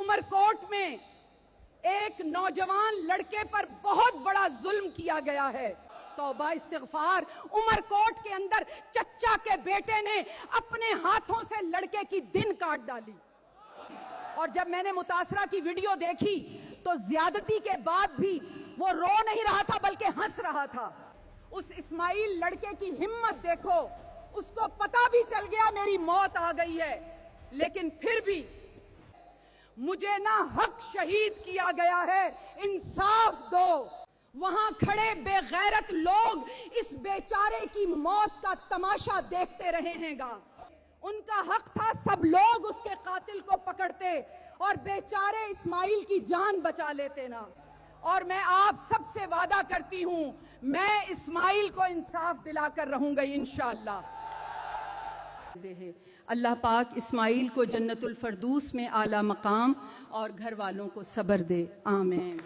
उमरकोट में एक नौजवान लड़के पर बहुत बड़ा जुल्म किया गया है। तौबा इस्तिगफार। उमरकोट के अंदर चच्चा के बेटे ने अपने हाथों से लड़के की दिन काट डाली, और जब मैंने मुतासरा की वीडियो देखी तो ज्यादती के बाद भी वो रो नहीं रहा था बल्कि हंस रहा था। उस इस्माइल लड़के की हिम्मत देखो, उसको पता भी चल गया मेरी मौत आ गई है, लेकिन फिर भी मुझे ना हक शहीद किया गया है, इंसाफ दो। वहां खड़े बेगैरत लोग इस बेचारे की मौत का तमाशा देखते रहे हैंगा। उनका हक था सब लोग उसके कातिल को पकड़ते और बेचारे इस्माइल की जान बचा लेते ना। और मैं आप सबसे वादा करती हूं, मैं इस्माइल को इंसाफ दिलाकर रहूंगा इंशाअल्लाह। अल्लाह पाक इस्माइल को जन्नतुल फरदूस में आला मकाम और घर वालों को सब्र दे, आमीन।